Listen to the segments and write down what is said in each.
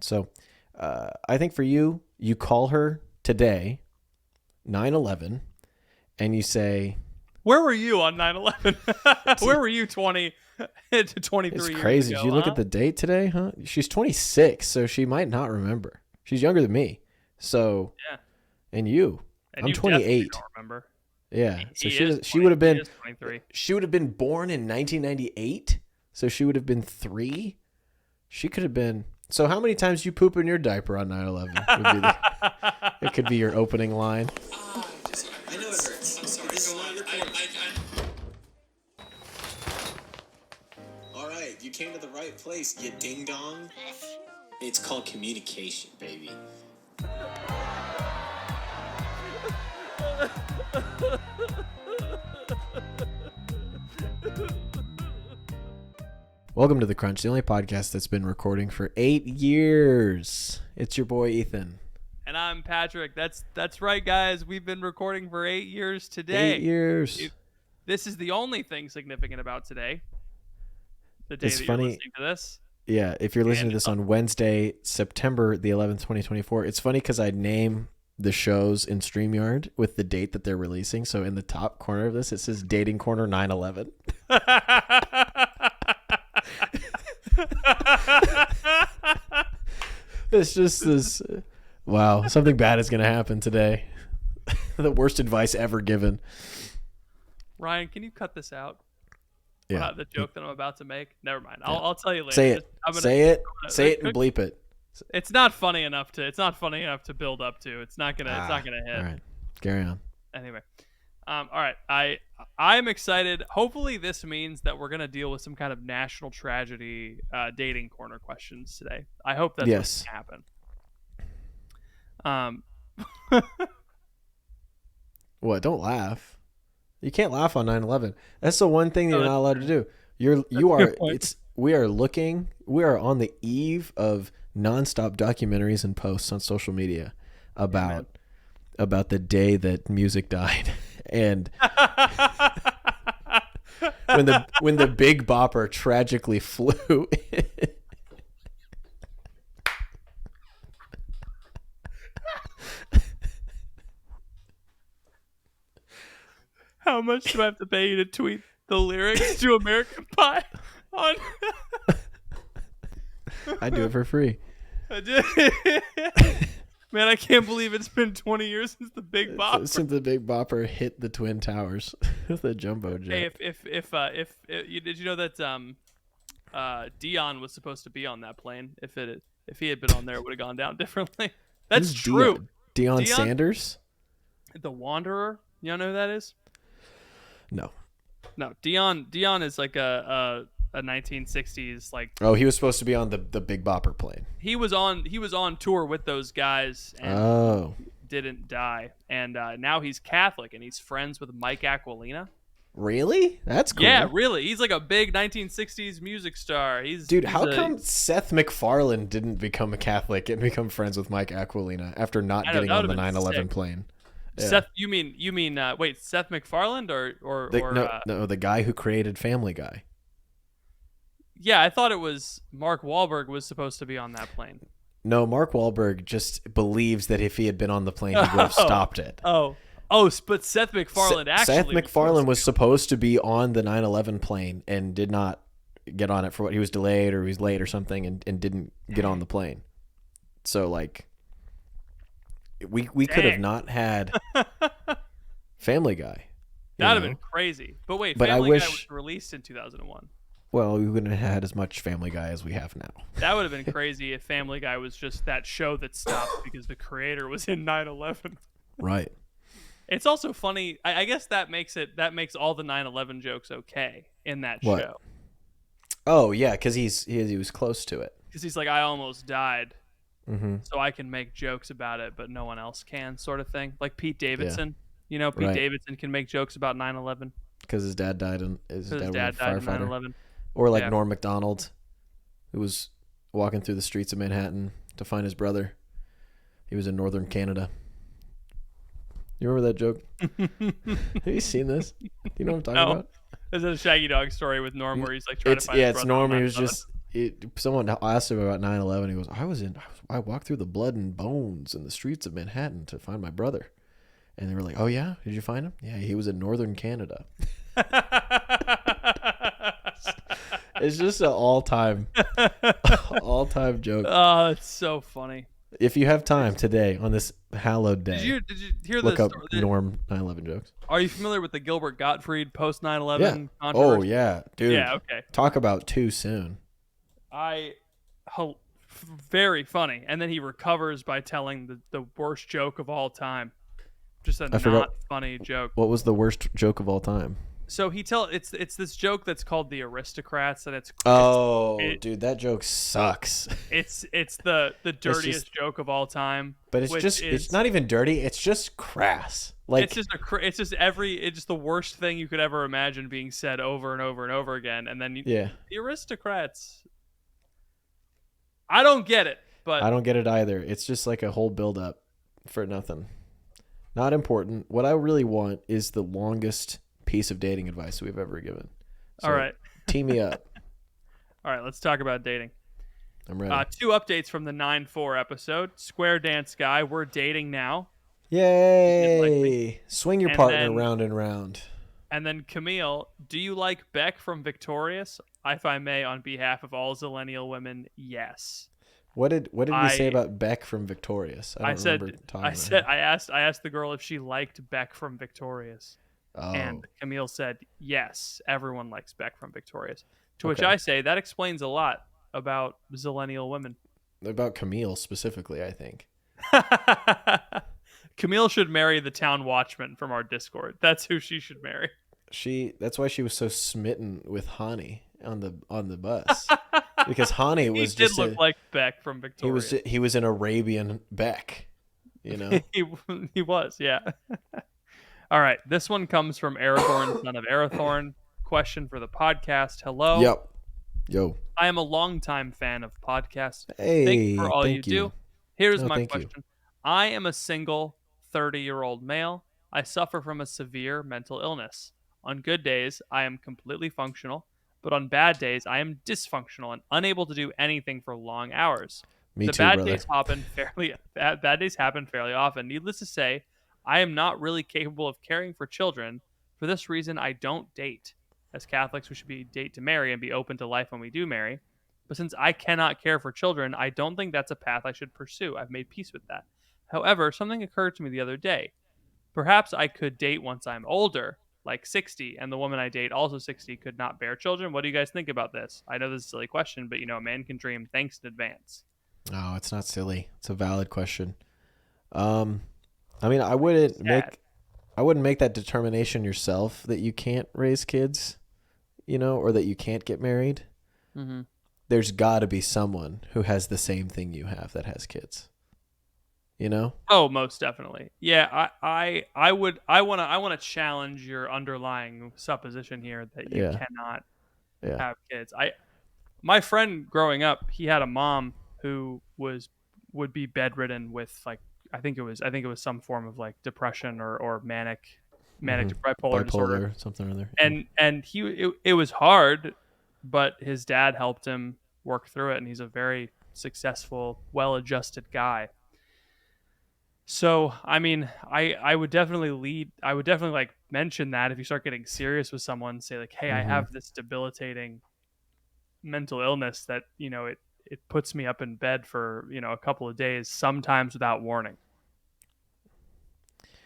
So I think for you call her today, 9/11, and you say, where were you on 9/11? Where were you 20 to 23 it's years crazy. ago? Did you look at the date today, huh? She's 26, so she might not remember. She's younger than me. So, Yeah. And you. And I'm you 28. don't remember. Yeah. So He would have been is 23. She would have been born in 1998. So she would have been 3. She could have been. So how many times you poop in your diaper on 9/11? It could be your opening line. I know it hurts. I'm sorry. All right, you came to the right place, you ding dong. It's called communication, baby. Welcome to The Crunch, the only podcast that's been recording for 8 years. It's your boy, Ethan. And I'm Patrick. That's right, guys. We've been recording for 8 years today. 8 years. This is the only thing significant about today. The day It's that funny. you're listening to this. Yeah, if you're listening to this on Wednesday, September the 11th, 2024, it's funny because I name the shows in StreamYard with the date that they're releasing. So in the top corner of this, it says Dating Corner 9/11. It's just this, wow, something bad is going to happen today. The worst advice ever given. Ryan, can you cut this out? Yeah. The joke that I'm about to make? Never mind. I'll tell you later. Say it. Say it and bleep it. It's not funny enough to build up to. It's not gonna hit. All right. Carry on. Anyway. All right. I'm excited. Hopefully this means that we're gonna deal with some kind of national tragedy dating corner questions today. I hope that's what's gonna happen. What? Don't laugh. You can't laugh on 9/11. That's the one thing that you're not allowed to do. We are on the eve of nonstop documentaries and posts on social media about the day that music died. And when the Big Bopper tragically flew. How much do I have to pay you to tweet the lyrics to American Pie on? I do it for free. Man, I can't believe it's been 20 years since the Big Bopper. Since the Big Bopper hit the Twin Towers with the jumbo jet. Hey, if did you know that Dion was supposed to be on that plane? If he had been on there, it would have gone down differently. That's Who's true. Dion Sanders? The Wanderer. You don't know who that is? No. Dion is like a 1960s like. Oh, he was supposed to be on the Big Bopper plane. He was on tour with those guys and didn't die. And now he's Catholic and he's friends with Mike Aquilina. Really? That's cool. Yeah, really. He's like a big 1960s music star. How come Seth MacFarlane didn't become a Catholic and become friends with Mike Aquilina after not getting on the 9/11 plane? Yeah. Seth, you mean wait, Seth MacFarlane or the guy who created Family Guy. Yeah, I thought it was Mark Wahlberg was supposed to be on that plane. No, Mark Wahlberg just believes that if he had been on the plane, he would have stopped it. But Seth MacFarlane Seth MacFarlane was supposed to be on the 9/11 plane and did not get on it for what he was delayed or he was late or something and didn't get on the plane. So like we could have not had Family Guy. That'd have been crazy. But wait, Family Guy was released in 2001. Well, we wouldn't have had as much Family Guy as we have now. That would have been crazy if Family Guy was just that show that stopped because the creator was in 9/11. Right. It's also funny. I guess that makes all the 9/11 jokes okay in that show. Oh yeah, because he was close to it. Because he's like, I almost died, so I can make jokes about it, but no one else can, sort of thing. Like Pete Davidson. Yeah. Pete Davidson can make jokes about 9/11 because his dad died in his dad died in 9/11. Or like Norm Macdonald, who was walking through the streets of Manhattan to find his brother. He was in northern Canada. You remember that joke? Have you seen this? Do you know what I'm talking about? There's a Shaggy Dog story with Norm where he's like trying to find his brother. It's Norm. someone asked him about 9/11. He goes, I walked through the blood and bones in the streets of Manhattan to find my brother. And they were like, oh yeah, did you find him? Yeah, he was in northern Canada. It's just an all-time joke. Oh, it's so funny. If you have time today on this hallowed day, did you hear look up Norm 9/11 jokes. Are you familiar with the Gilbert Gottfried post 9/11 controversy? Oh yeah, dude. Yeah, okay. Talk about too soon. Very funny. And then he recovers by telling the worst joke of all time. Just a funny joke. What was the worst joke of all time? So it's this joke that's called The Aristocrats, and dude, that joke sucks. It's the dirtiest joke of all time. But it's not even dirty. It's just crass. Like it's just the worst thing you could ever imagine being said over and over and over again. And then the Aristocrats. I don't get it, but I don't get it either. It's just like a whole build up for nothing. Not important. What I really want is the longest piece of dating advice we've ever given. So, all right. Tee me up. All right, let's talk about dating. I'm ready. 2 updates from the 9/4 episode. Square Dance Guy, we're dating now. Yay! Swing your partner round and round. And then Camille, do you like Beck from Victorious? If I may, on behalf of all Zillennial women, yes. What did we say about Beck from Victorious? I asked the girl if she liked Beck from Victorious. Oh. And Camille said, yes, everyone likes Beck from Victorious. To which I say, that explains a lot about Zillennial women. About Camille specifically, I think. Camille should marry the town watchman from our Discord. That's who she should marry. That's why she was so smitten with Hani on the bus. Because Hani was he did look like Beck from Victorious. He was an Arabian Beck, you know. he was, yeah. All right, this one comes from Aragorn, son of Arathorn. Question for the podcast. Hello. Yep. Yo. I am a longtime fan of podcasts. Hey, thank you for all you do. Here's my question. You. I am a single 30-year-old male. I suffer from a severe mental illness. On good days, I am completely functional, but on bad days, I am dysfunctional and unable to do anything for long hours. Bad days happen fairly often. Needless to say, I am not really capable of caring for children. For this reason, I don't date. As Catholics, we should date to marry and be open to life when we do marry. But since I cannot care for children, I don't think that's a path I should pursue. I've made peace with that. However, something occurred to me the other day. Perhaps I could date once I'm older, like 60, and the woman I date, also 60, could not bear children. What do you guys think about this? I know this is a silly question, but a man can dream. Thanks in advance. No, it's not silly. It's a valid question. I mean, I wouldn't make that determination yourself that you can't raise kids, or that you can't get married. Mm-hmm. There's got to be someone who has the same thing you have that has kids. Oh, most definitely. Yeah, I want to challenge your underlying supposition here that you cannot have kids. My friend growing up, he had a mom who would be bedridden with I think it was some form of depression or manic bipolar disorder, something or other. And it was hard, but his dad helped him work through it, and he's a very successful, well-adjusted guy. So, I mean, I would definitely mention that if you start getting serious with someone, say hey, I have this debilitating mental illness that, it puts me up in bed for, a couple of days, sometimes without warning.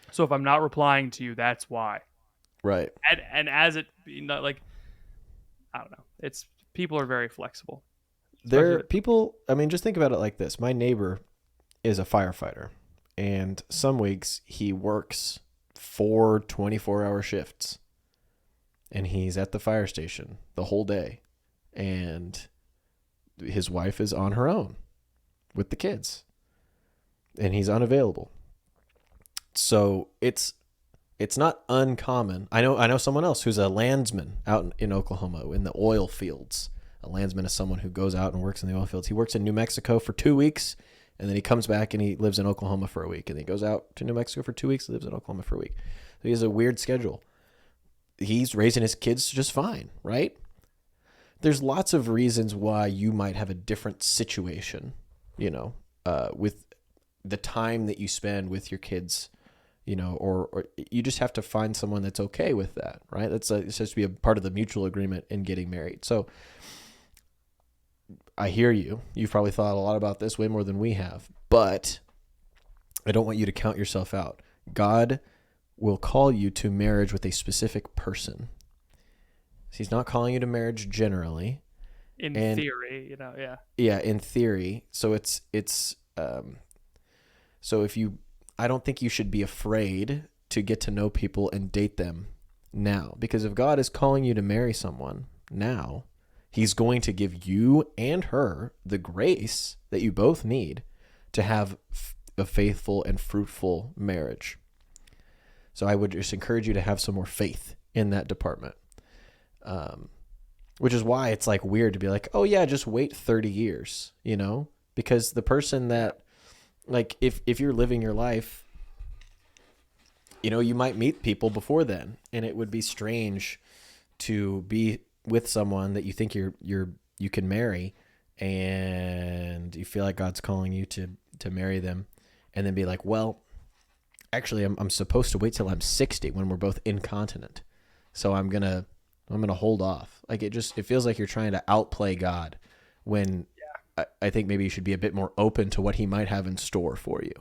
So if I'm not replying to you, that's why. Right. And as it, I don't know. People are very flexible. Just think about it like this. My neighbor is a firefighter, and some weeks he works 4 24-hour shifts, and he's at the fire station the whole day, and his wife is on her own with the kids, and he's unavailable. So it's not uncommon. I know someone else who's a landsman out in Oklahoma in the oil fields. A landsman is someone who goes out and works in the oil fields. He works in New Mexico for 2 weeks, and then he comes back and he lives in Oklahoma for a week. And he goes out to New Mexico for 2 weeks, lives in Oklahoma for a week. So he has a weird schedule. He's raising his kids just fine, right? there's lots of reasons why you might have a different situation, with the time that you spend with your kids, or you just have to find someone that's okay with that, right? It's supposed to be a part of the mutual agreement in getting married. So I hear you. You've probably thought a lot about this, way more than we have, but I don't want you to count yourself out. God will call you to marriage with a specific person. He's not calling you to marriage generally. In theory, yeah. Yeah, in theory. So I don't think you should be afraid to get to know people and date them now, because if God is calling you to marry someone now, He's going to give you and her the grace that you both need to have a faithful and fruitful marriage. So I would just encourage you to have some more faith in that department. Which is why it's like weird to be like, oh yeah, just wait 30 years, because the person that, like, if you're living your life, you might meet people before then, and it would be strange to be with someone that you think you can marry, and you feel like God's calling you to marry them, and then be like, well, actually I'm supposed to wait till I'm 60 when we're both incontinent. So I'm going to hold off. Like, it feels like you're trying to outplay God, when I think maybe you should be a bit more open to what He might have in store for you.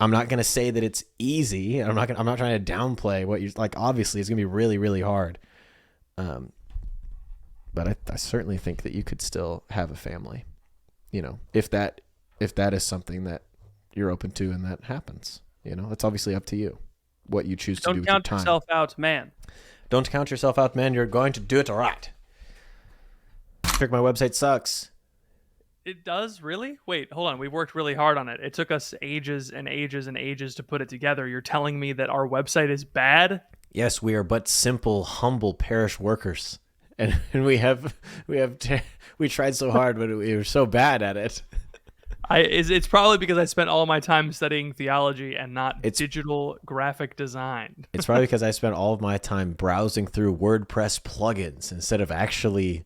I'm not going to say that it's easy. I'm not trying to downplay what you like. Obviously it's going to be really, really hard. But I certainly think that you could still have a family, if that is something that you're open to and that happens. It's obviously up to you what you choose to do with your time. Don't count yourself out, man. Don't count yourself out, man. You're going to do it right. Patrick, my website sucks. It does? Really? Wait, hold on. We worked really hard on it. It took us ages and ages and ages to put it together. You're telling me that our website is bad? Yes, we are but simple, humble parish workers. And we tried so hard, but we were so bad at it. It's probably because I spent all my time studying theology and not digital graphic design. It's probably because I spent all of my time browsing through WordPress plugins instead of actually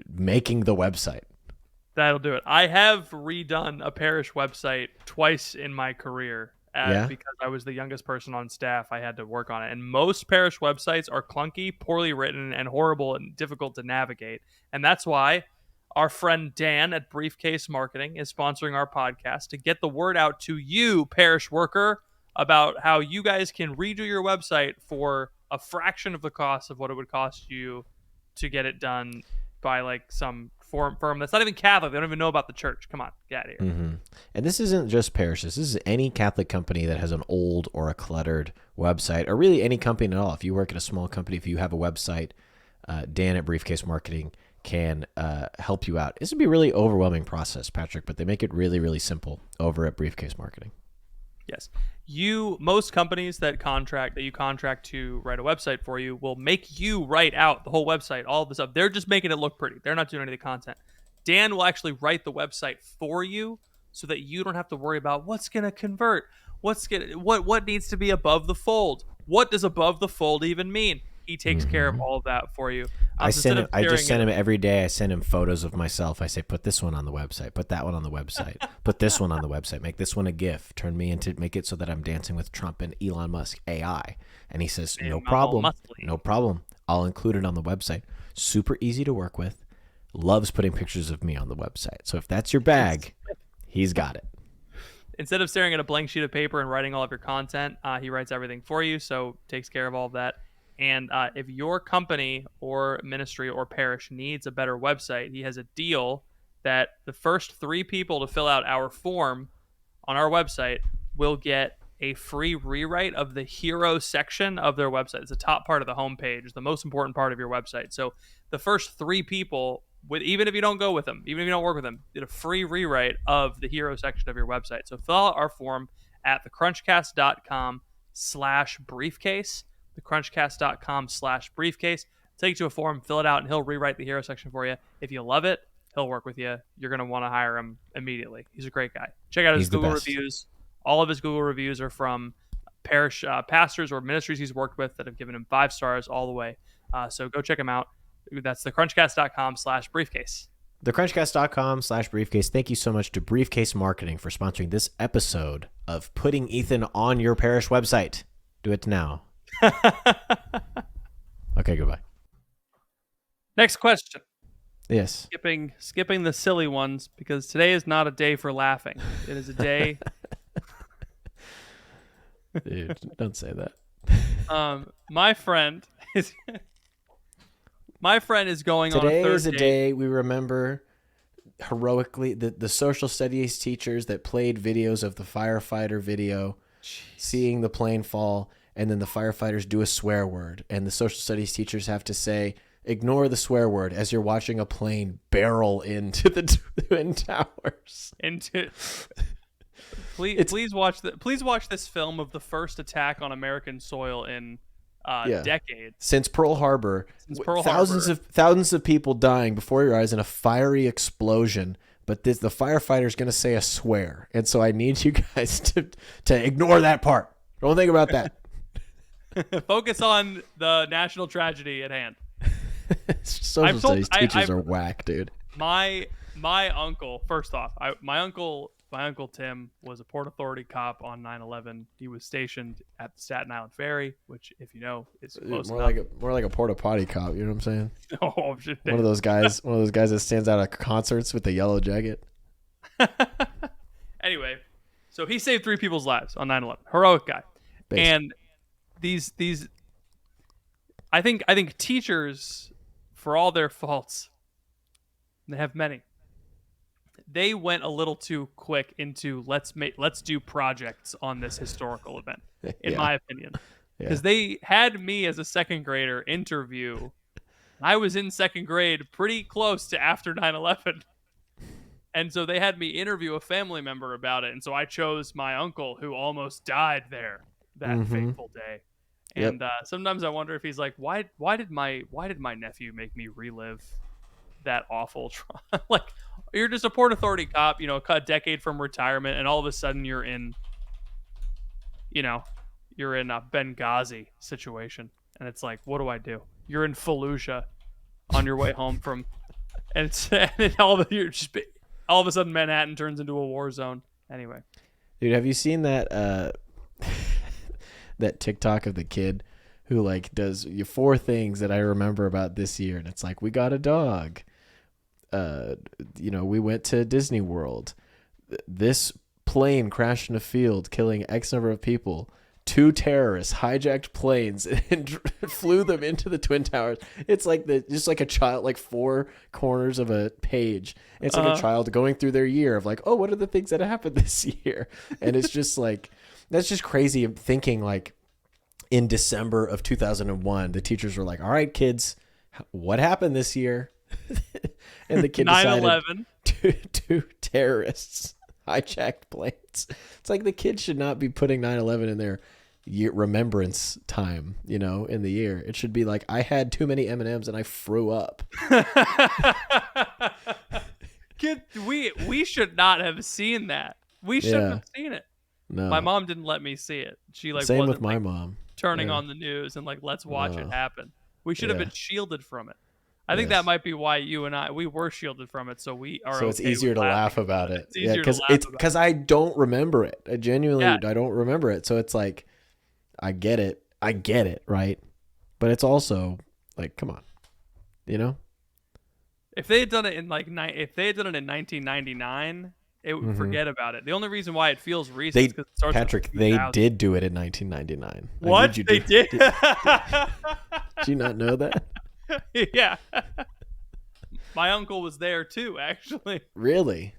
making the website. That'll do it. I have redone a parish website twice in my career. Because I was the youngest person on staff, I had to work on it. And most parish websites are clunky, poorly written, and horrible and difficult to navigate. And that's why our friend Dan at Briefcase Marketing is sponsoring our podcast to get the word out to you, parish worker, about how you guys can redo your website for a fraction of the cost of what it would cost you to get it done by like some firm that's not even Catholic. They don't even know about the church. Come on, get out of here. Mm-hmm. And this isn't just parishes. This is any Catholic company that has an old or a cluttered website, or really any company at all. If you work at a small company, if you have a website, Dan at Briefcase Marketing can help you out. This would be a really overwhelming process, Patrick, but they make it really, really simple over at Briefcase Marketing. Yes. Most companies that you contract to write a website for you will make you write out the whole website, all of the stuff. They're just making it look pretty. They're not doing any of the content. Dan will actually write the website for you so that you don't have to worry about what's going to convert, what needs to be above the fold. What does above the fold even mean? He takes care of all of that for you. I just send him every day. I send him photos of myself. I say, put this one on the website, put that one on the website, put this one on the website, make this one a GIF, make it so that I'm dancing with Trump and Elon Musk AI. And he says, no problem. I'll include it on the website. Super easy to work with. Loves putting pictures of me on the website. So if that's your bag, he's got it. Instead of staring at a blank sheet of paper and writing all of your content, he writes everything for you. So takes care of all of that. And if your company or ministry or parish needs a better website, he has a deal that the first 3 people to fill out our form on our website will get a free rewrite of the hero section of their website. It's the top part of the homepage. It's the most important part of your website. So the first 3 people, even if you don't go with them, even if you don't work with them, get a free rewrite of the hero section of your website. So fill out our form at thecrunchcast.com/briefcase. thecrunchcast.com/briefcase. Take it to a form, fill it out, and he'll rewrite the hero section for you. If you love it, he'll work with you. You're going to want to hire him immediately. He's a great guy. Check out his Google reviews. All of his Google reviews are from parish pastors or ministries he's worked with that have given him 5 stars all the way. So go check him out. That's thecrunchcast.com/briefcase. Thecrunchcast.com/briefcase. Thank you so much to Briefcase Marketing for sponsoring this episode of Putting Ethan on Your Parish Website. Do it now. Okay, goodbye. Next question. Yes. Skipping the silly ones because today is not a day for laughing. It is a day. Dude, don't say that. My friend is going on a third date. Today is a day we remember heroically the social studies teachers that played videos of the firefighter video, seeing the plane fall, and then the firefighters do a swear word, and the social studies teachers have to say, ignore the swear word as you're watching a plane barrel into the Twin Towers. Please watch this film of the first attack on American soil in decades. Since Pearl Harbor. Thousands of people dying before your eyes in a fiery explosion. But the firefighter's going to say a swear. And so I need you guys to ignore that part. Don't think about that. Focus on the national tragedy at hand. Social studies teachers are whack, dude. My uncle, first off, my uncle Tim was a Port Authority cop on 9/11. He was stationed at the Staten Island Ferry, which, if you know, is close more enough. like a porta potty cop. You know what I'm saying? Oh, one of those guys that stands out at concerts with the yellow jacket. Anyway, so he saved 3 people's lives on 9/11. Heroic guy. Basically. And these, I think teachers, for all their faults, they have many. They went a little too quick into let's do projects on this historical event, in my opinion, because they had me as a second grader interview. I was in second grade, pretty close to after 9/11, and so they had me interview a family member about it. And so I chose my uncle, who almost died there that fateful day. And sometimes I wonder if he's like, why did my nephew make me relive that awful trauma? Like, you're just a Port Authority cop, a decade from retirement, and all of a sudden you're in a Benghazi situation, and it's like, what do I do? You're in Fallujah on your way home from, and all of a sudden Manhattan turns into a war zone. Anyway, dude, have you seen that that TikTok of the kid who like does 4 things that I remember about this year, and it's like, we got a dog. We went to Disney World. This plane crashed in a field, killing X number of people. 2 terrorists hijacked planes and flew them into the Twin Towers. It's like just like a child, like 4 corners of a page. It's like a child going through their year of like, oh, what are the things that happened this year? And it's just like, that's just crazy thinking. Like in December of 2001, the teachers were like, all right, kids, what happened this year? And the kid decided 9/11. 2 terrorists hijacked planes. It's like the kid should not be putting 9/11 in their remembrance time, in the year. It should be like, I had too many M&Ms and I threw up. Kid, we should not have seen that. We shouldn't have seen it. No. My mom didn't let me see it. She Same wasn't with my mom. turning on the news and let's watch it happen. We should have been shielded from it. I think that might be why you and I, we were shielded from it, so we are. So it's easier to laugh about it. Yeah, because I don't remember it. I genuinely I don't remember it. So it's like, I get it, right? But it's also like, come on, If they had done it in 1999, it would forget about it. The only reason why it feels recent is because it starts. Patrick, they did do it in 1999. What? They did? Did you not know that? Yeah. My uncle was there too, actually. Really?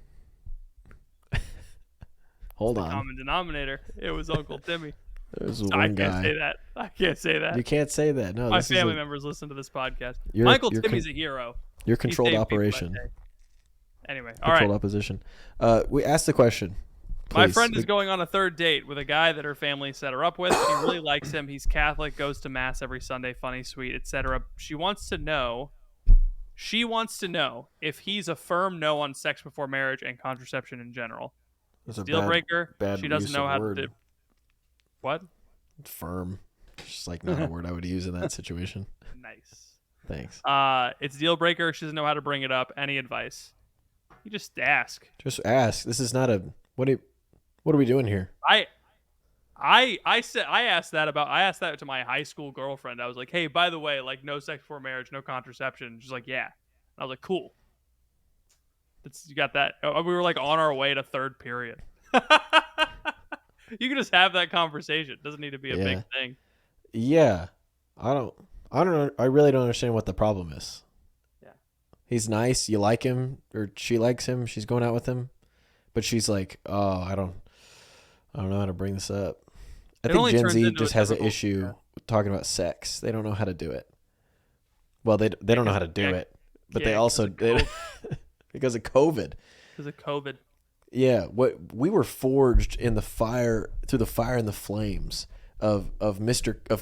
Hold on. Common denominator. It was Uncle Timmy. There's one guy. I can't say that. You can't say that. No. My family members listen to this podcast. My Uncle Timmy's a hero. Your controlled operation. Anyway, all right. Controlled opposition. We asked the question. Please. My friend is going on a third date with a guy that her family set her up with. She really likes him. He's Catholic, goes to mass every Sunday, funny, sweet, etc. She wants to know if he's a firm no on sex before marriage and contraception in general. That's a deal breaker. Bad she doesn't know how word. to do. What? Firm. It's just like not a word I would use in that situation. Nice. Thanks. It's a deal breaker. She doesn't know how to bring it up. Any advice? You just ask. Just ask. This is not a what are we doing here? I asked that to my high school girlfriend. I was like, hey, by the way, like no sex before marriage, no contraception. She's like, yeah. And I was like, cool. You got that. We were like on our way to third period. You can just have that conversation. It doesn't need to be a big thing. Yeah. I don't know. I really don't understand what the problem is. Yeah. He's nice. You like him, or she likes him. She's going out with him, but she's like, oh, I don't know how to bring this up. I think Gen Z just has an issue talking about sex. They don't know how to do it. Well, they don't know how to do it, but they also did because of COVID. Because of COVID. Yeah, what we were forged in the fire, through the fire and the flames of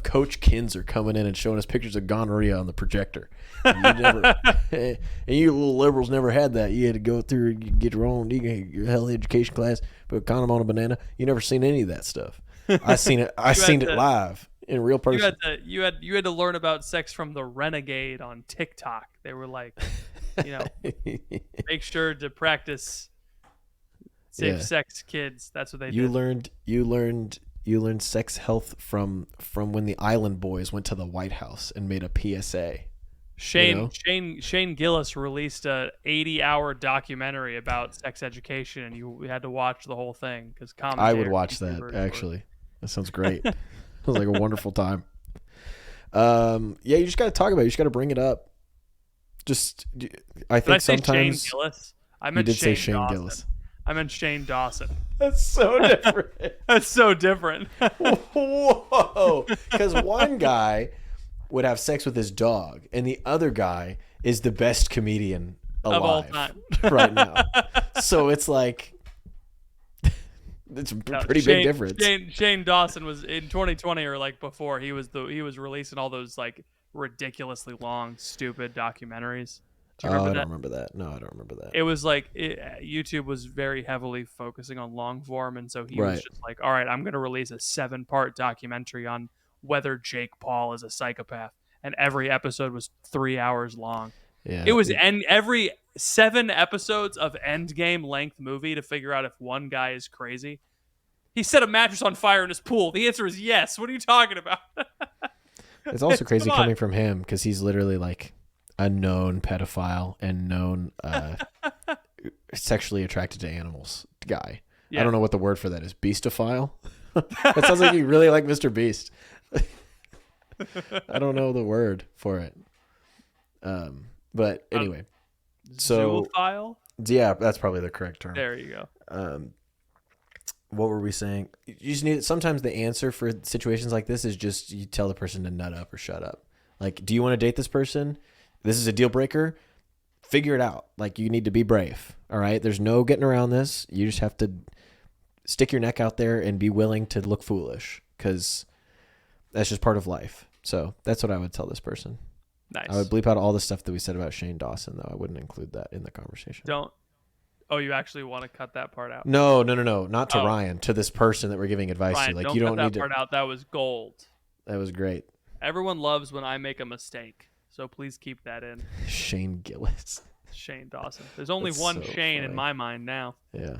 Coach Kinzer coming in and showing us pictures of gonorrhea on the projector. And you little liberals never had that. You had to go through and get your own your health education class, put a condom on a banana. You never seen any of that stuff. I seen it. I seen it live in real person. You had to learn about sex from the Renegade on TikTok. They were like, make sure to practice safe sex, kids. That's what they did. You learned sex health from when the Island Boys went to the White House and made a PSA. Shane Gillis released a 80-hour documentary about sex education, and you had to watch the whole thing because I would watch that actually. That sounds great. Sounds like a wonderful time. You just got to talk about it. You just got to bring it up. I think sometimes Shane Gillis. I meant Shane Gillis. I meant Shane Dawson. That's so different. That's so different. Whoa. Because one guy would have sex with his dog, and the other guy is the best comedian alive of all time right now. So it's like, it's a pretty big difference. Shane Dawson was in 2020 or like before. He was releasing all those like ridiculously long, stupid documentaries. Do you remember that? I don't remember that. No, I don't remember that. It was like YouTube was very heavily focusing on long form, and so he was just like, all right, I'm going to release a 7-part documentary on whether Jake Paul is a psychopath. And every episode was 3 hours long. Yeah, it was every 7 episodes of Endgame length movie to figure out if one guy is crazy. He set a mattress on fire in his pool. The answer is yes. What are you talking about? It's also crazy coming from him because he's literally like a known pedophile and known sexually attracted to animals guy. Yeah. I don't know what the word for that is. Beastophile? That sounds like you really like Mr. Beast. I don't know the word for it. But anyway. Zoophile? Yeah, that's probably the correct term. There you go. What were we saying? You just need, sometimes the answer for situations like this is just you tell the person to nut up or shut up. Like, do you want to date this person? This is a deal breaker. Figure it out. Like, you need to be brave. All right. There's no getting around this. You just have to stick your neck out there and be willing to look foolish because that's just part of life. So that's what I would tell this person. Nice. I would bleep out all the stuff that we said about Shane Dawson, though. I wouldn't include that in the conversation. Don't. Oh, you actually want to cut that part out? No. Not to Ryan. To this person that we're giving advice Ryan, to. Like, don't you don't cut need that part out. That was gold. That was great. Everyone loves when I make a mistake, so please keep that in. Shane Gillis. Shane Dawson. There's only one Shane in my mind now. Yeah.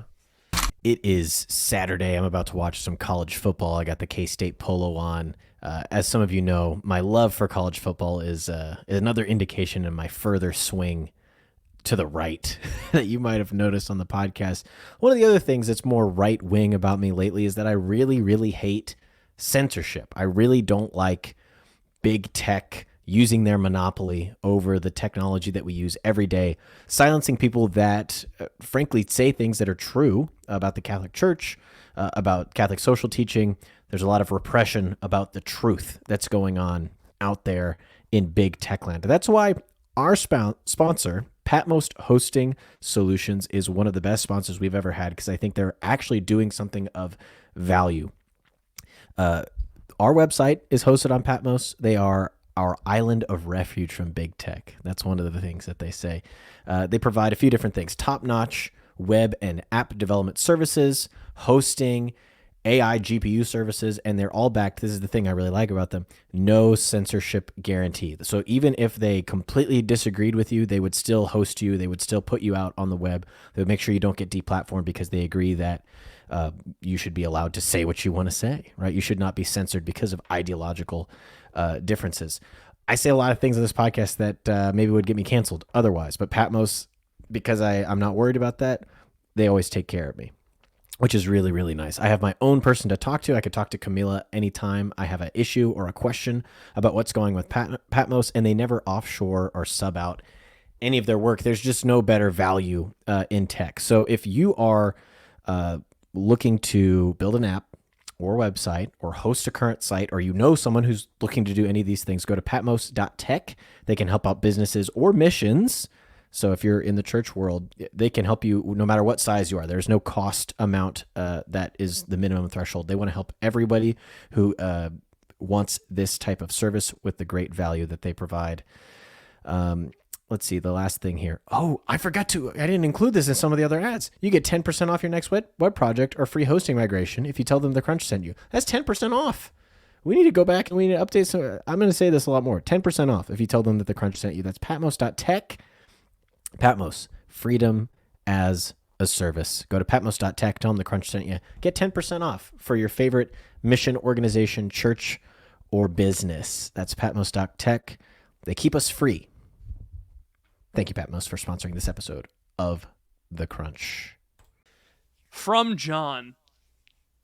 It is Saturday. I'm about to watch some college football. I got the K-State polo on. As some of you know, my love for college football is another indication in my further swing to the right that you might have noticed on the podcast. One of the other things that's more right-wing about me lately is that I really, really hate censorship. I really don't like big tech using their monopoly over the technology that we use every day, silencing people that, frankly, say things that are true about the Catholic Church, about Catholic social teaching. There's a lot of repression about the truth that's going on out there in big tech land. That's why our sponsor, Patmos Hosting Solutions, is one of the best sponsors we've ever had because I think they're actually doing something of value. Our website is hosted on Patmos. They are our island of refuge from big tech. That's one of the things that they say. They provide a few different things: top-notch web and app development services, hosting, AI GPU services, and they're all backed. This is the thing I really like about them. No censorship guarantee. So even if they completely disagreed with you, they would still host you. They would still put you out on the web. They would make sure you don't get deplatformed because they agree that you should be allowed to say what you want to say, right? You should not be censored because of ideological differences. I say a lot of things on this podcast that maybe would get me canceled otherwise, but Patmos, because I'm not worried about that, they always take care of me, which is really, really nice. I have my own person to talk to. I could talk to Camila anytime I have an issue or a question about what's going with Patmos, and they never offshore or sub out any of their work. There's just no better value in tech. So if you are looking to build an app or website or host a current site, or you know someone who's looking to do any of these things, go to patmos.tech. They can help out businesses or missions. So if you're in the church world, they can help you no matter what size you are. There's no cost amount that is the minimum threshold. They want to help everybody who wants this type of service with the great value that they provide. Let's see, the last thing here. Oh, I didn't include this in some of the other ads. You get 10% off your next web project or free hosting migration if you tell them the Crunch sent you. That's 10% off. We need to go back and we need to update some. I'm going to say this a lot more. 10% off if you tell them that the Crunch sent you. That's patmos.tech. Patmos, freedom as a service. Go to patmos.tech, tell them the Crunch sent you. Get 10% off for your favorite mission, organization, church, or business. That's patmos.tech. They keep us free. Thank you, Patmos, for sponsoring this episode of The Crunch. From John.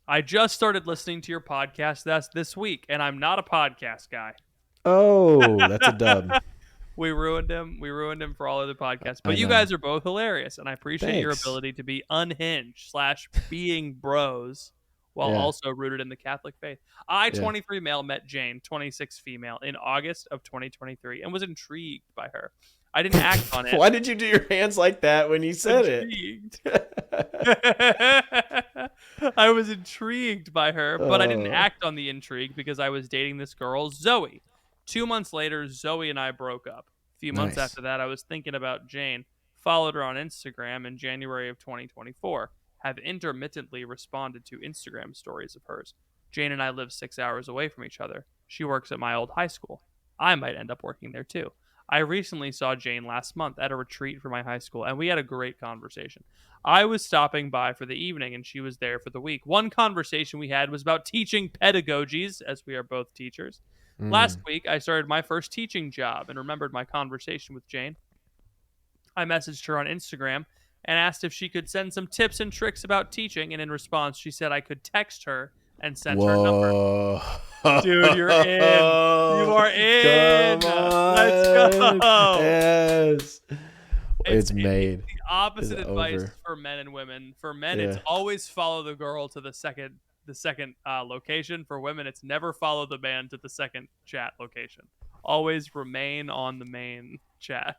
I just started listening to your podcast this week, and I'm not a podcast guy. Oh, that's a dub. We ruined him. We ruined him for all other podcasts. But you guys are both hilarious, and I appreciate your ability to be unhinged / being bros while also rooted in the Catholic faith. I, 23 male, met Jane, 26 female, in August of 2023 and was intrigued by her. I didn't act on it. Why did you do your hands like that when you said it? I was intrigued by her, but I didn't act on the intrigue because I was dating this girl, Zoe. 2 months later, Zoe and I broke up. A few months after that, I was thinking about Jane, followed her on Instagram in January of 2024, have intermittently responded to Instagram stories of hers. Jane and I live 6 hours away from each other. She works at my old high school. I might end up working there too. I recently saw Jane last month at a retreat for my high school, and we had a great conversation. I was stopping by for the evening, and she was there for the week. One conversation we had was about teaching pedagogies, as we are both teachers. Last week, I started my first teaching job and remembered my conversation with Jane. I messaged her on Instagram and asked if she could send some tips and tricks about teaching, and in response, she said I could text her and send her number. Dude, you're in. You are in. Let's go. Yes. It's made. It's the opposite advice for men and women. For men, it's always follow the girl to the second location. For women, it's never follow the man to the second chat location. Always remain on the main chat.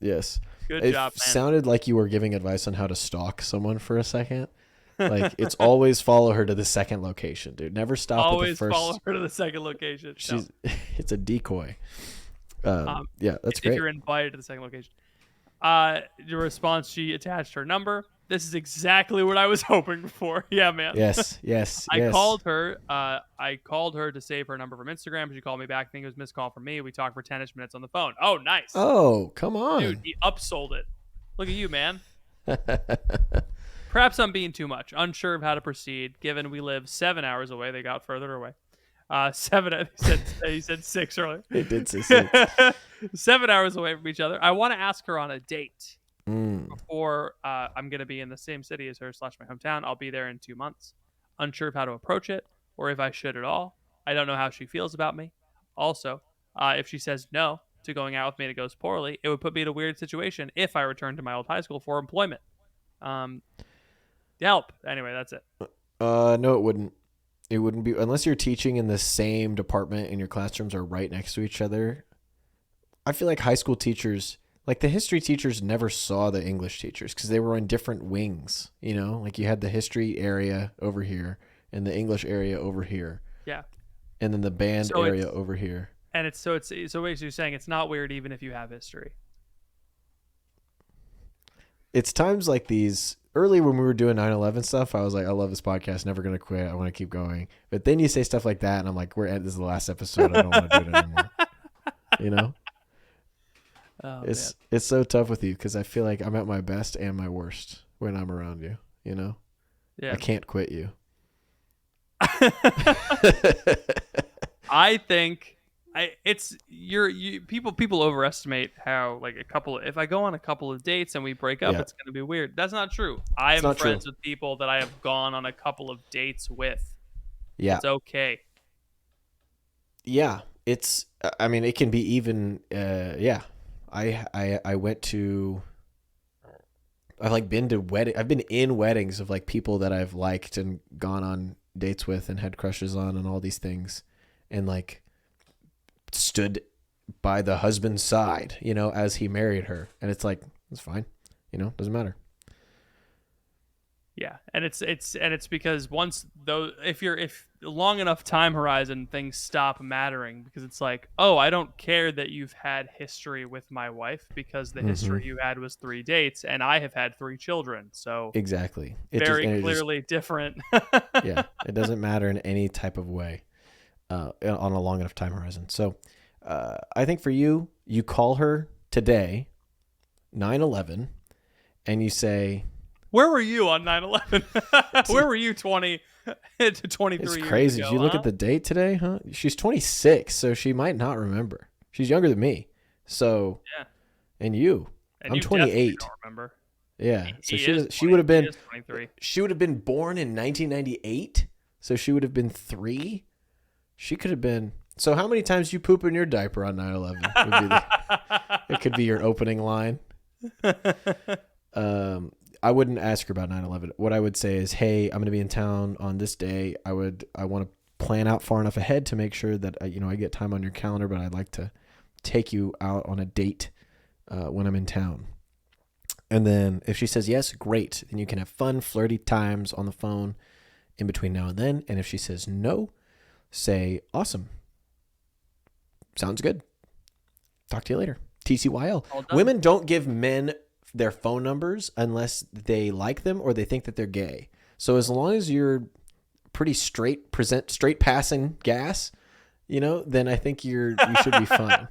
Yes. Good job, man. It sounded like you were giving advice on how to stalk someone for a second. Like, it's always follow her to the second location, dude. Never stop at the first. Always follow her to the second location. It's a decoy. Yeah, that's great. If you're invited to the second location. Your response, she attached her number. This is exactly what I was hoping for. Yeah, man. Yes. I called her. I called her to save her number from Instagram. She called me back. I think it was a missed call from me. We talked for 10-ish minutes on the phone. Oh, nice. Oh, come on. Dude, he upsold it. Look at you, man. Perhaps I'm being too much. Unsure of how to proceed, given we live 7 hours away. They got further away. 7. He said 6 earlier. He did say 6. 7 hours away from each other. I want to ask her on a date before I'm going to be in the same city as her / my hometown. I'll be there in 2 months. Unsure of how to approach it or if I should at all. I don't know how she feels about me. Also, if she says no to going out with me and it goes poorly, it would put me in a weird situation if I return to my old high school for employment. Help. Anyway, that's it. No, it wouldn't. It wouldn't be unless you're teaching in the same department and your classrooms are right next to each other. I feel like high school teachers, like the history teachers, never saw the English teachers because they were on different wings. You know, like you had the history area over here and the English area over here. Yeah. And then the band area over here. And so basically you're saying it's not weird even if you have history. it's times like these. Earlier when we were doing 9/11 stuff, I was like, I love this podcast, never gonna quit. I want to keep going. But then you say stuff like that, and I'm like, this is the last episode. I don't want to do it anymore. You know, it's so tough with you because I feel like I'm at my best and my worst when I'm around you. You know, I can't quit you. I think people overestimate how like if I go on a couple of dates and we break up, it's going to be weird. That's not true. I am friends with people that I have gone on a couple of dates with. Yeah. It's okay. Yeah. I mean, it can be even, I went to, I've been in weddings of like people that I've liked and gone on dates with and had crushes on and all these things. And like, stood by the husband's side, you know, as he married her. And it's like, it's fine. You know, doesn't matter. Yeah. And it's because if long enough time horizon, things stop mattering because it's like, oh, I don't care that you've had history with my wife because the history you had was 3 dates and I have had 3 children. So exactly. Clearly different. Yeah. It doesn't matter in any type of way. On a long enough time horizon. So I think for you call her today, 9/11, and you say, where were you on 9/11? Where were you 20 to 23 it's years crazy. ago? Did you look at the date today? Huh? She's 26, so she might not remember. She's younger than me. So, yeah. And I'm 28. Don't remember. Yeah. So she would have been 23. She would have been born in 1998. So she would have been 3. She could have been. So how many times you poop in your diaper on 9/11? It could be your opening line. I wouldn't ask her about 9/11. What I would say is, hey, I'm going to be in town on this day. I want to plan out far enough ahead to make sure that I get time on your calendar, but I'd like to take you out on a date when I'm in town. And then if she says yes, great. Then you can have fun, flirty times on the phone in between now and then. And if she says no, say, awesome. Sounds good. Talk to you later. TCYL. Women don't give men their phone numbers unless they like them or they think that they're gay. So as long as you're pretty straight passing gas, then I think you should be fine.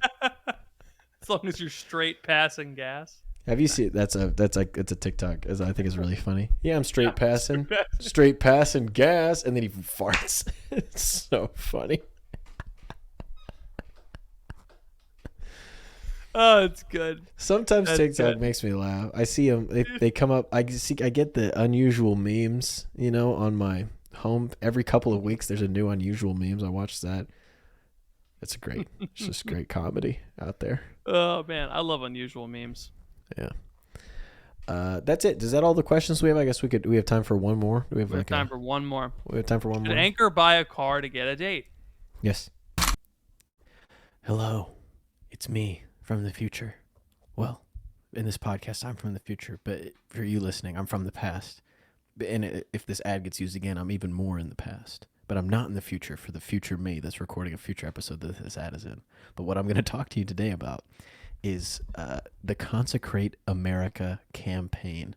As long as you're straight passing gas. Have you seen it's a TikTok as I think is really funny. Yeah, I'm straight passing gas, and then he farts. It's so funny. Oh, it's good. Sometimes TikTok makes me laugh. I see them. They come up. I get the unusual memes. On my home every couple of weeks. There's a new unusual memes. I watch that. It's just great comedy out there. Oh man, I love unusual memes. Yeah. That's it. Is that all the questions we have? I guess we have time for one more. We have time for one more. We have time for one more. Should Anchor buy a car to get a date? Yes. Hello, it's me from the future. Well, in this podcast, I'm from the future, but for you listening, I'm from the past. And if this ad gets used again, I'm even more in the past. But I'm not in the future for the future me that's recording a future episode that this ad is in. But what I'm going to talk to you today about is the Consecrate America campaign.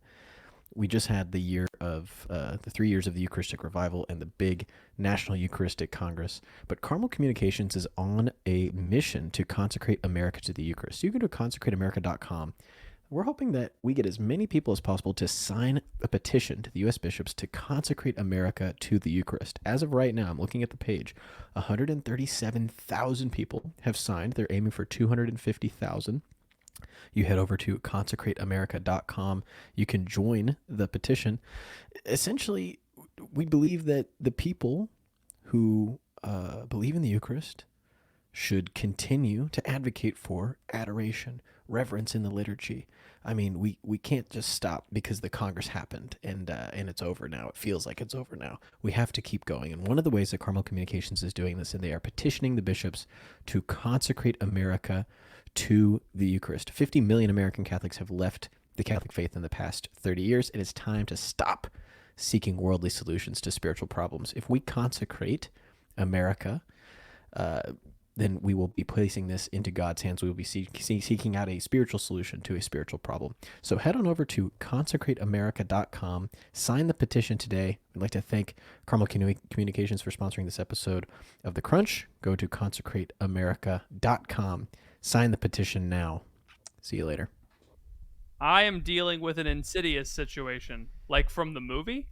We just had the year of the 3 years of the Eucharistic Revival and the big National Eucharistic Congress. But Carmel Communications is on a mission to consecrate America to the Eucharist. So you can go to consecrateamerica.com. We're hoping that we get as many people as possible to sign a petition to the U.S. bishops to consecrate America to the Eucharist. As of right now, I'm looking at the page, 137,000 people have signed. They're aiming for 250,000. You head over to consecrateamerica.com. You can join the petition. Essentially, we believe that the people who believe in the Eucharist should continue to advocate for adoration, reverence in the liturgy. I mean, we can't just stop because the Congress happened and it's over now. It feels like it's over now. We have to keep going. And one of the ways that Carmel Communications is doing this, and they are petitioning the bishops to consecrate America to the Eucharist. 50 million American Catholics have left the Catholic faith in the past 30 years. It is time to stop seeking worldly solutions to spiritual problems. If we consecrate America, then we will be placing this into God's hands. We will be seeking out a spiritual solution to a spiritual problem. So head on over to consecrateamerica.com, sign the petition today. We'd like to thank Carmel Communications for sponsoring this episode of The Crunch. Go to consecrateamerica.com, sign the petition now. See you later. I am dealing with an Insidious situation, like from the movie.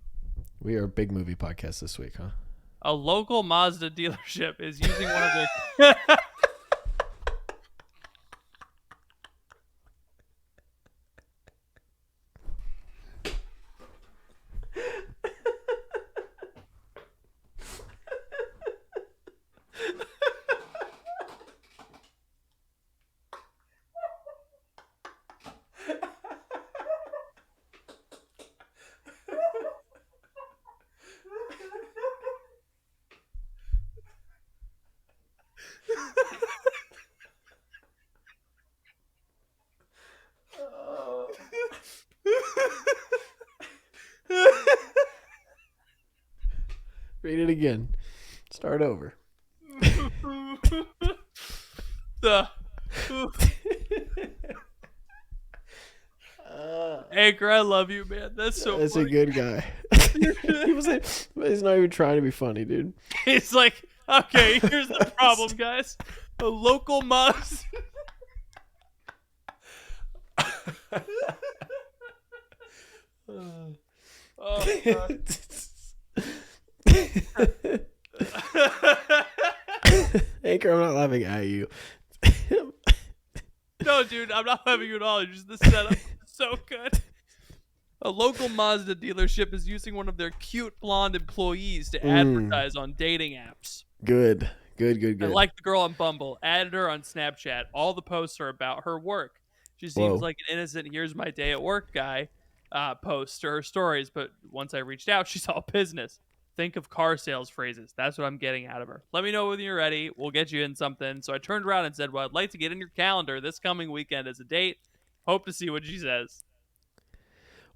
We are a big movie podcast this week, huh? A local Mazda dealership is using one of their... Read it again. Start over. Anchor, I love you, man. That's so That's funny. a good guy. He's not even trying to be funny, dude. It's like, okay, here's the problem, guys. A local Mazda... Oh, God. Anchor, I'm not laughing at you. No, dude, I'm not having you at all. Just the setup is so good. A local Mazda dealership is using one of their cute blonde employees to advertise on dating apps. Good. I like the girl on Bumble. Added her on Snapchat. All the posts are about her work. She seems like an innocent "here's my day at work" guy post to her stories, but once I reached out, she's all business. Think of car sales phrases. That's what I'm getting out of her. Let me know when you're ready. We'll get you in something. So I turned around and said, well, I'd like to get in your calendar this coming weekend as a date. Hope to see what she says.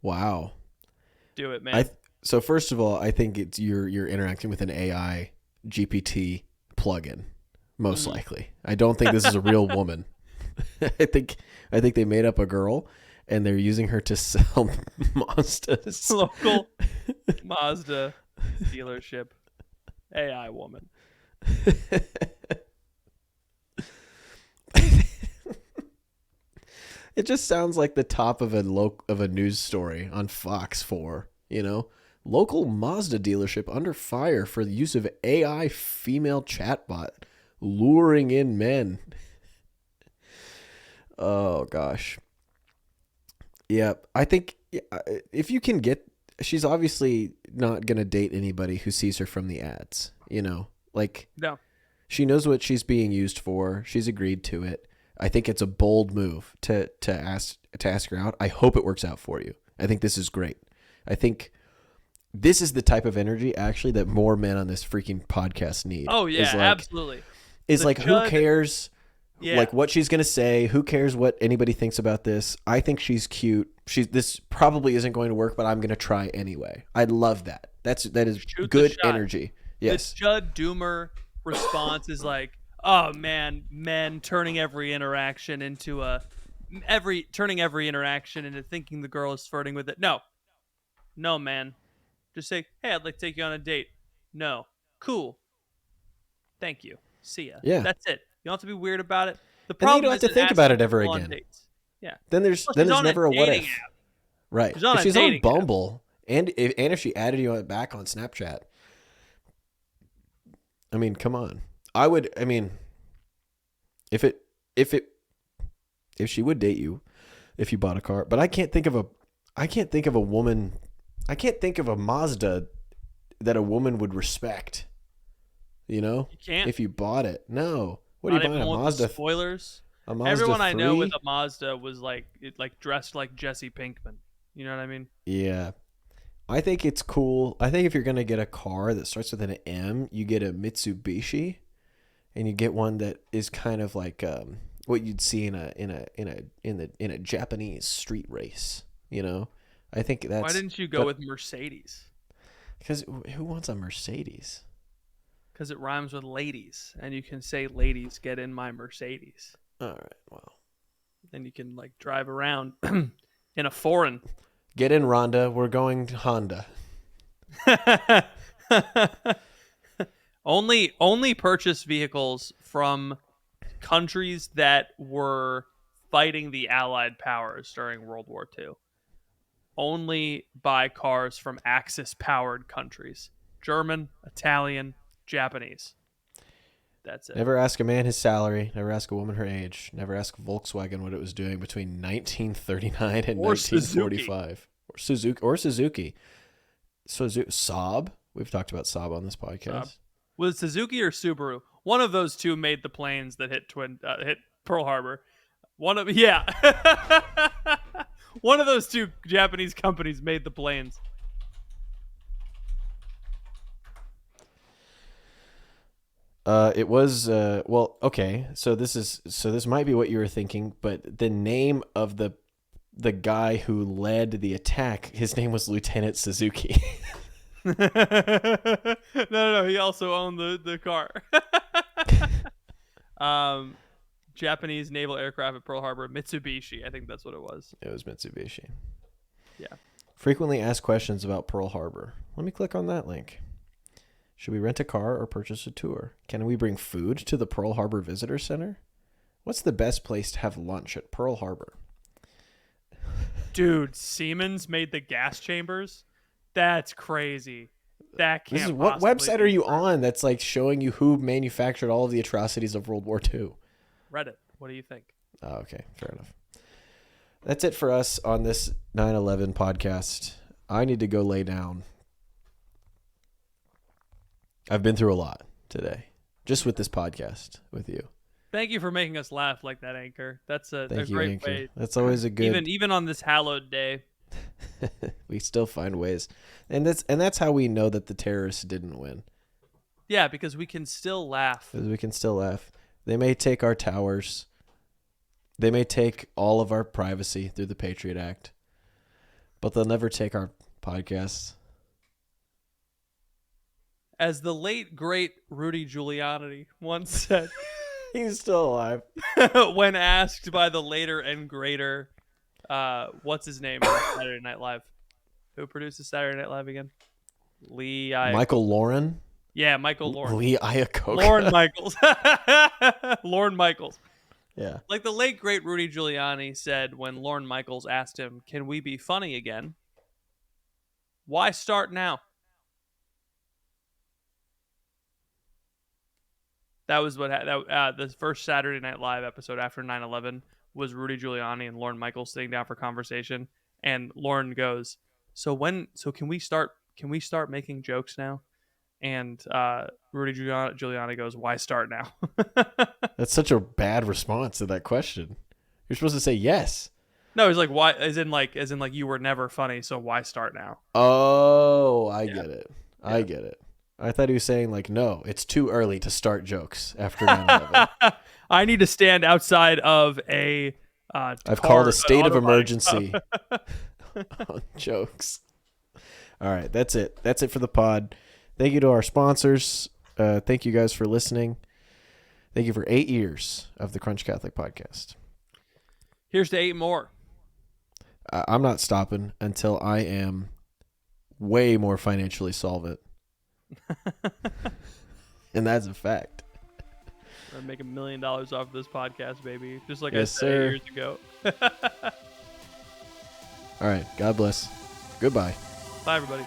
Wow. Do it, man. So first of all, I think it's you're interacting with an AI GPT plugin, most likely. I don't think this is a real woman. I think they made up a girl and they're using her to sell Mazdas. Local Mazda dealership AI woman. It just sounds like the top of a news story on Fox 4, you know? Local Mazda dealership under fire for the use of AI female chatbot luring in men. Oh gosh. Yeah, I think if you can get, she's obviously not going to date anybody who sees her from the ads, you know? Like, No. She knows what she's being used for. She's agreed to it. I think it's a bold move to ask her out. I hope it works out for you. I think this is great. I think this is the type of energy actually that more men on this freaking podcast need. Oh yeah, absolutely. It's like, who cares like what she's going to say? Who cares what anybody thinks about this? I think she's cute. This probably isn't going to work, but I'm going to try anyway. I love that. That is good energy. Yes. The Judd Doomer response is like, oh man, men turning every interaction into thinking the girl is flirting with it. No, man. Just say, hey, I'd like to take you on a date. No. Cool. Thank you. See ya. Yeah. That's it. You don't have to be weird about it. The problem problem you don't have to think about it ever again. Yeah. Then there's never a what if. App. Right. If she's on Bumble and if she added you back on Snapchat, I mean, come on. If she would date you if you bought a car, but I can't think of a Mazda that a woman would respect. You know? You can't. If you bought it. No. What are you buying? A Mazda? Spoilers. A Mazda Everyone 3? I know with a Mazda was like dressed like Jesse Pinkman. You know what I mean? Yeah. I think it's cool. I think if you're gonna get a car that starts with an M, you get a Mitsubishi, and you get one that is kind of like what you'd see in a Japanese street race. You know, I think that's. Why didn't you go with Mercedes? Because who wants a Mercedes? Because it rhymes with ladies, and you can say, "Ladies, get in my Mercedes." All right. Well, Then you can like drive around in a foreign. get in, Rhonda. We're going to Honda. Only purchase vehicles from countries that were fighting the Allied powers during World War II. Only buy cars from Axis-powered countries: German, Italian, Japanese. That's it. Never ask a man his salary. Never ask a woman her age. Never ask Volkswagen what it was doing between 1939 and 1945. Or Suzuki. Saab. We've talked about Saab on this podcast. Was it Suzuki or Subaru? One of those two made the planes that hit Pearl Harbor. One of those two Japanese companies made the planes. It was well, okay. So this might be what you were thinking, but the name of the guy who led the attack, his name was Lieutenant Suzuki. No. He also owned the car. Japanese naval aircraft at Pearl Harbor, Mitsubishi. I think that's what it was. It was Mitsubishi. Yeah. Frequently asked questions about Pearl Harbor. Let me click on that link. Should we rent a car or purchase a tour? Can we bring food to the Pearl Harbor Visitor Center? What's the best place to have lunch at Pearl Harbor? Dude, Siemens made the gas chambers? That's crazy. That can't What website are you on that's like showing you who manufactured all of the atrocities of World War II? Reddit. What do you think? Oh, okay, fair enough. That's it for us on this 9/11 podcast. I need to go lay down. I've been through a lot today, just with this podcast with you. Thank you for making us laugh like that, Anchor. That's a great Anchor. way. That's always a good. Even on this hallowed day. We still find ways, and that's how we know that the terrorists didn't win. Yeah, because we can still laugh. Because we can still laugh. They may take our towers. They may take all of our privacy through the Patriot Act, but they'll never take our podcasts. As the late, great Rudy Giuliani once said, he's still alive. when asked by the later and greater, what's his name on Saturday Night Live? Who produces Saturday Night Live again? Michael Lauren? Yeah, Michael Lauren. Lee Iacocca. Lorne Michaels. Lorne Michaels. Yeah. Like the late, great Rudy Giuliani said when Lorne Michaels asked him, "Can we be funny again? Why start now?" That was what the first Saturday Night Live episode after 9/11 was Rudy Giuliani and Lorne Michaels sitting down for conversation, and Lorne goes, "So can we start making jokes now?" And Rudy Giuliani goes, "Why start now?" That's such a bad response to that question. You're supposed to say yes. No, he's like, "Why?" As in like you were never funny, so why start now? Oh, I get it. Yeah. I get it. I thought he was saying like, no, it's too early to start jokes after 9/11. I need to stand outside of a. I've called a state of emergency on jokes. All right, that's it. That's it for the pod. Thank you to our sponsors. Thank you guys for listening. Thank you for 8 years of the Crunch Catholic podcast. Here's to 8 more. I'm not stopping until I am way more financially solvent. And that's a fact. I'm making $1 million off this podcast, baby. Just like yes, I said 8 years ago. All right. God bless. Goodbye. Bye, everybody.